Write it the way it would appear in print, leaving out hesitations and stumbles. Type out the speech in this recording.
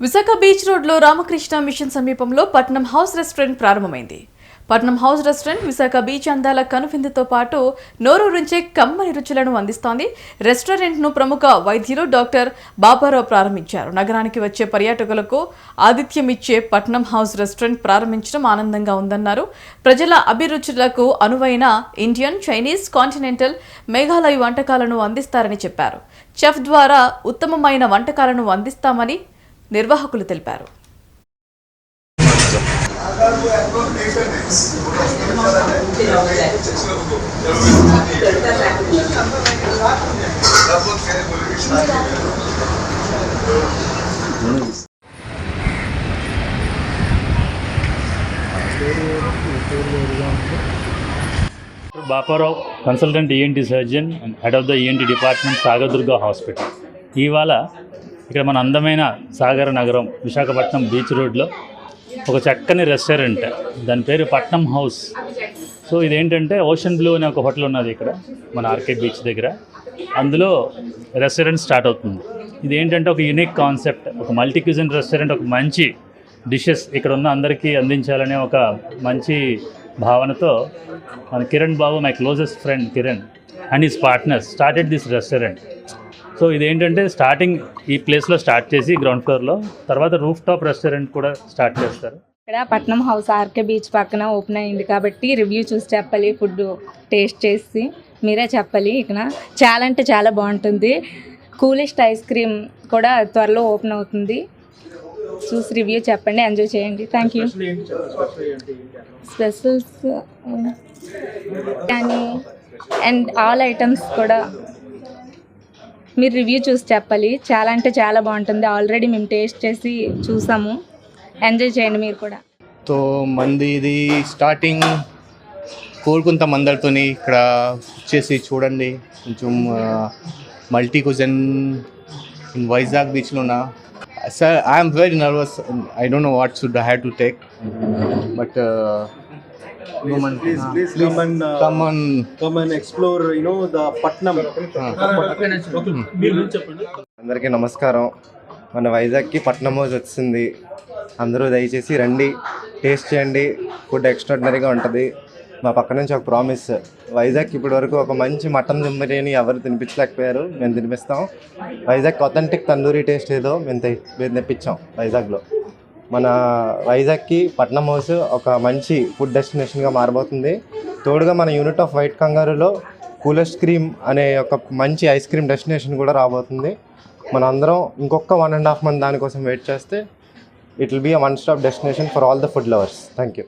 Visakha beach రోడ్లో Ramakrishna machine సమీపంలో పట్నం హౌస్ రెస్టారెంట్ ప్రారంభమైంది. పట్నం హౌస్ రెస్టారెంట్ విశాఖ బీచ్ అందాల కనువిందుతో పాటు నోరూరించే కమ్మని రుచులను అందిస్తోంది. రెస్టారెంట్ను ప్రముఖ వైద్యులు డాక్టర్ బాబారావు ప్రారంభించారు. నగరానికి వచ్చే పర్యాటకులకు ఆతిథ్యం ఇచ్చే పట్నం హౌస్ రెస్టారెంట్ ప్రారంభించడం ఆనందంగా ఉందన్నారు. ప్రజల అభిరుచులకు అనువైన ఇండియన్, చైనీస్, కాంటినెంటల్, మేఘాలయ వంటకాలను అందిస్తారని చెప్పారు. చెఫ్ ద్వారా ఉత్తమమైన వంటకాలను అందిస్తామని నిర్వాహకులు తెలిపారు. Baparao consultant ENT surgeon and head of the ENT department Sagardurga hospital. ఇవాళ ఇక్కడ మన అందమైన సాగర నగరం విశాఖపట్నం బీచ్ రోడ్లో ఒక చక్కని రెస్టారెంట్, దాని పేరు పట్నం హౌస్. సో ఇదేంటంటే ఓషన్ బ్లూ అనే ఒక హోటల్ ఉన్నది ఇక్కడ మన ఆర్కే బీచ్ దగ్గర. అందులో రెస్టారెంట్ స్టార్ట్ అవుతుంది. ఇదేంటంటే ఒక యూనిక్ కాన్సెప్ట్, ఒక మల్టీ క్యూజిన్ రెస్టారెంట్, ఒక మంచి డిషెస్ ఇక్కడ ఉన్న అందరికీ అందించాలనే ఒక మంచి భావనతో మన Kiran Babu, my closest friend Kiran and his partners started this restaurant. So ఇదేంటంటే స్టార్టింగ్ ఈ ప్లేస్లో స్టార్ట్ చేసి గ్రౌండ్ ఫ్లోర్లో, తర్వాత రూఫ్ టాప్ రెస్టారెంట్ కూడా స్టార్ట్ చేస్తారు. ఇక్కడ పట్నం హౌస్ ఆర్కే బీచ్ పక్కన ఓపెన్ అయింది కాబట్టి రివ్యూ చూసి చెప్పాలి, ఫుడ్ టేస్ట్ చేసి మీరే చెప్పాలి. ఇక్కడ చాలా అంటే చాలా బాగుంటుంది. కూలెస్ట్ ఐస్ క్రీమ్ కూడా త్వరలో ఓపెన్ అవుతుంది. చూసి రివ్యూ చెప్పండి, ఎంజాయ్ చేయండి. Thank you. స్పెషల్స్ కానీ అండ్ ఆల్ ఐటమ్స్ కూడా మీరు రివ్యూ చూసి చెప్పాలి. చాలా అంటే చాలా బాగుంటుంది. ఆల్రెడీ మేము టేస్ట్ చేసి చూసాము. ఎంజాయ్ చేయండి మీరు కూడా. సో మంది ఇది స్టార్టింగ్ కోరుకుంత మందలతోని ఇక్కడ వచ్చేసి చూడండి. కొంచెం మల్టీ కుజన్ ఇన్ వైజాగ్ బీచ్లోనా. Sir I'm very nervous. I don't know what should I have to take, but come and explore, you know, the Patnam. అందరికీ నమస్కారం. మన వైజాగ్కి పట్నం హౌస్ వచ్చింది. అందరూ దయచేసి రండి, టేస్ట్ చేయండి. ఫుడ్ ఎక్స్ట్రాడినరీగా ఉంటుంది. మా పక్క నుంచి ఒక ప్రామిస్, వైజాగ్కి ఇప్పటి వరకు ఒక మంచి మటన్ దమ్ బిర్యానీ ఎవరు తినిపించలేకపోయారు, మేము తినిపిస్తాం. వైజాగ్ అథెంటిక్ తందూరి టేస్ట్ ఏదో మేము తెప్పించాం వైజాగ్లో. మన వైజాగ్కి పట్నం హౌస్ ఒక మంచి ఫుడ్ డెస్టినేషన్గా మారబోతుంది. తోడుగా మన యూనిట్ ఆఫ్ వైట్ కంగారులో కూలెస్ట్ క్రీమ్ అనే ఒక మంచి ఐస్ క్రీమ్ డెస్టినేషన్ కూడా రాబోతుంది. మన అందరం ఇంకొక 1.5 months దానికోసం వెయిట్ చేస్తే it will be a one stop destination for all the food lovers. Thank you.